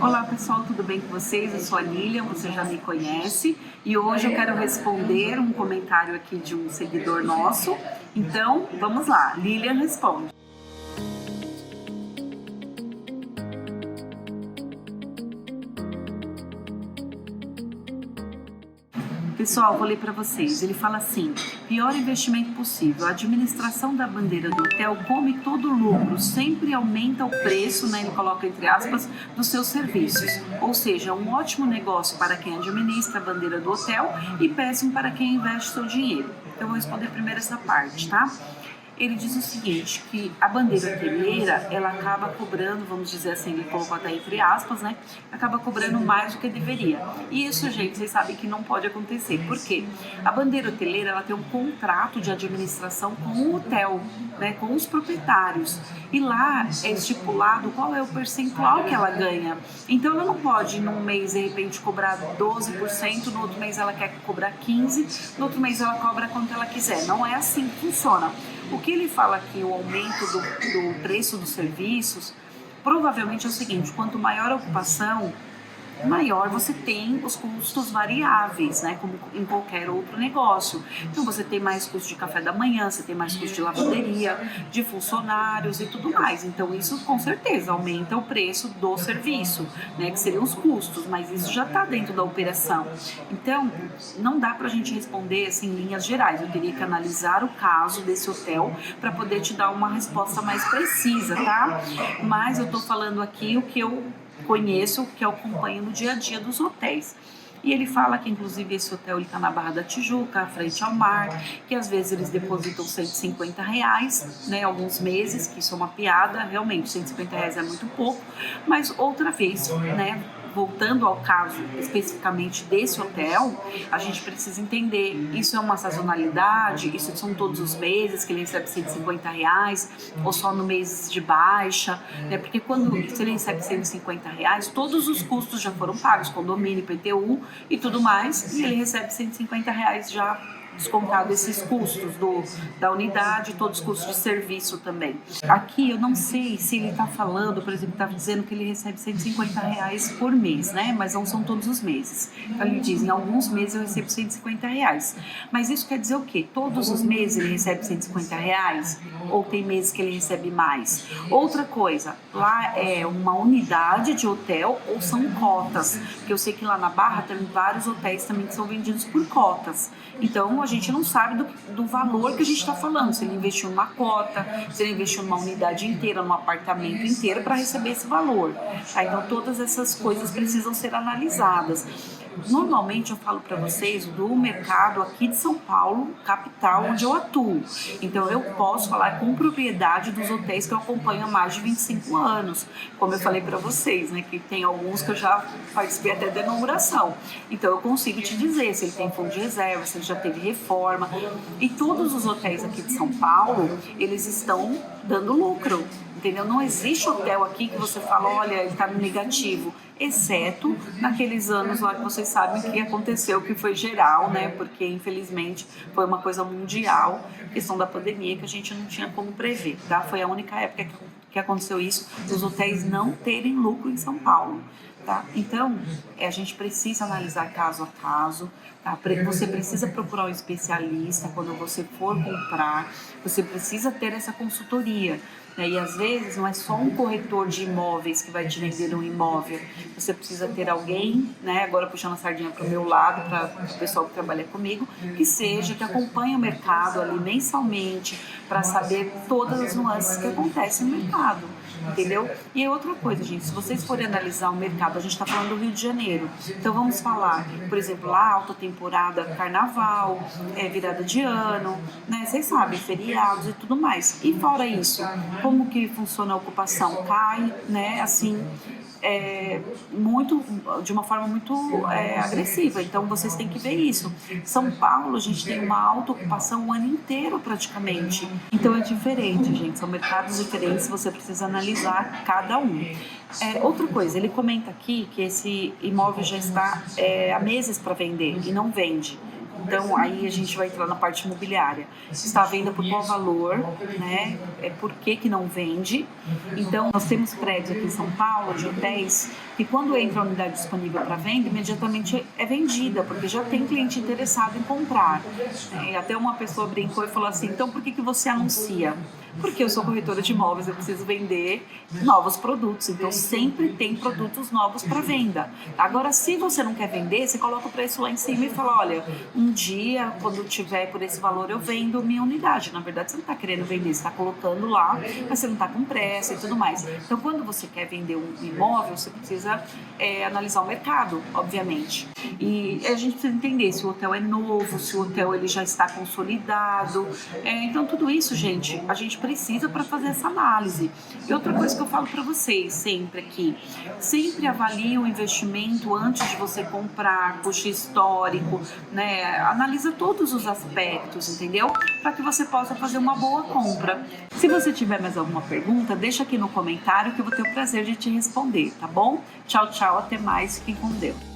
Olá pessoal, tudo bem com vocês? Eu sou a Lilian, você já me conhece e hoje eu quero responder um comentário aqui de um seguidor nosso. Então, vamos lá, Lilian responde. Pessoal, vou ler para vocês. Ele fala assim: pior investimento possível. A administração da bandeira do hotel come todo o lucro, sempre aumenta o preço, né? Ele coloca entre aspas, dos seus serviços. Ou seja, um ótimo negócio para quem administra a bandeira do hotel e péssimo para quem investe seu dinheiro. Então, eu vou responder primeiro essa parte, tá? Ele diz o seguinte, que a bandeira hoteleira, ela acaba cobrando, vamos dizer assim, ele colocou até entre aspas, né? Acaba cobrando mais do que deveria. E isso, gente, vocês sabem que não pode acontecer. Por quê? A bandeira hoteleira, ela tem um contrato de administração com o hotel, né? Com os proprietários. E lá é estipulado qual é o percentual que ela ganha. Então, ela não pode, num mês, de repente, cobrar 12%, no outro mês ela quer cobrar 15%, no outro mês ela cobra quanto ela quiser. Não é assim que funciona. O que ele fala aqui, o aumento do preço dos serviços, provavelmente é o seguinte: quanto maior a ocupação, maior você tem os custos variáveis, né, como em qualquer outro negócio. Então você tem mais custo de café da manhã, você tem mais custo de lavanderia, de funcionários e tudo mais. Então isso com certeza aumenta o preço do serviço, né, que seriam os custos, mas isso já está dentro da operação. Então não dá para a gente responder assim em linhas gerais. Eu teria que analisar o caso desse hotel para poder te dar uma resposta mais precisa, tá? Mas eu estou falando aqui o que eu conheço, que eu acompanho no dia a dia dos hotéis. E ele fala que, inclusive, esse hotel está na Barra da Tijuca, frente ao mar, que às vezes eles depositam R$150, né, alguns meses, que isso é uma piada, realmente, R$150 é muito pouco, mas outra vez, né, voltando ao caso especificamente desse hotel, a gente precisa entender, isso é uma sazonalidade, isso são todos os meses que ele recebe R$150, ou só no mês de baixa, né? Porque se ele recebe R$150, todos os custos já foram pagos, condomínio, IPTU e tudo mais, e ele recebe R$150 já descontado esses custos da unidade, todos os custos de serviço também. Aqui eu não sei se ele está falando, por exemplo, está dizendo que ele recebe R$150 por mês, né? Mas não são todos os meses. Então ele diz, em alguns meses eu recebo R$150. Mas isso quer dizer o quê? Todos os meses ele recebe R$150? Ou tem meses que ele recebe mais? Outra coisa, lá é uma unidade de hotel ou são cotas? Porque eu sei que lá na Barra tem vários hotéis também que são vendidos por cotas. Então, a gente não sabe do valor que a gente está falando, se ele investiu numa cota, se ele investiu numa unidade inteira, num apartamento inteiro para receber esse valor. Tá? Então, todas essas coisas precisam ser analisadas. Normalmente eu falo para vocês do mercado aqui de São Paulo, capital, onde eu atuo. Então eu posso falar com propriedade dos hotéis que eu acompanho há mais de 25 anos. Como eu falei para vocês, né, que tem alguns que eu já participei até da inauguração. Então eu consigo te dizer se ele tem fundo de reserva, se ele já teve reforma. E todos os hotéis aqui de São Paulo, eles estão dando lucro. Entendeu? Não existe hotel aqui que você fala, olha, ele está no negativo, exceto naqueles anos lá que vocês sabem que aconteceu, que foi geral, né? Porque infelizmente foi uma coisa mundial, questão da pandemia, que a gente não tinha como prever, tá? Foi a única época que aconteceu isso, dos hotéis não terem lucro em São Paulo. Tá? Então, a gente precisa analisar caso a caso, tá? Você precisa procurar um especialista quando você for comprar, você precisa ter essa consultoria, né? E às vezes não é só um corretor de imóveis que vai te vender um imóvel, você precisa ter alguém, né? Agora puxando a sardinha para o meu lado, para o pessoal que trabalha comigo, que acompanhe o mercado ali mensalmente, para saber todas as nuances que acontecem no mercado. Entendeu? E outra coisa, gente, se vocês forem analisar o mercado, a gente está falando do Rio de Janeiro, então vamos falar, por exemplo, lá alta temporada, carnaval, virada de ano, né? Vocês sabem, feriados e tudo mais. E fora isso, como que funciona a ocupação? Cai, né? Assim, de uma forma muito agressiva. Então vocês têm que ver isso. São Paulo, a gente tem uma alta ocupação o ano inteiro praticamente. Então é diferente, gente. São mercados diferentes, você precisa analisar cada um. Outra coisa, ele comenta aqui que esse imóvel já está há meses para vender e não vende. Então, aí a gente vai entrar na parte imobiliária. Está à venda por qual valor, né? Por que não vende? Então, nós temos prédios aqui em São Paulo, de hotéis, que quando entra a unidade disponível para venda, imediatamente é vendida, porque já tem cliente interessado em comprar. E até uma pessoa brincou e falou assim, então por que você anuncia? Porque eu sou corretora de imóveis, eu preciso vender novos produtos, então sempre tem produtos novos para venda. Agora, se você não quer vender, você coloca o preço lá em cima e fala, olha, um dia, quando tiver por esse valor, eu vendo minha unidade. Na verdade, você não está querendo vender, você está colocando lá, mas você não está com pressa e tudo mais. Então, quando você quer vender um imóvel, você precisa analisar o mercado, obviamente. E a gente precisa entender se o hotel é novo, se o hotel ele já está consolidado. Então, tudo isso, gente, a gente precisa para fazer essa análise. E outra coisa que eu falo para vocês sempre aqui, sempre avalie o investimento antes de você comprar, custo histórico, né? Analisa todos os aspectos, entendeu? Para que você possa fazer uma boa compra. Se você tiver mais alguma pergunta, deixa aqui no comentário que eu vou ter o prazer de te responder, tá bom? Tchau, tchau, até mais, fiquem com Deus.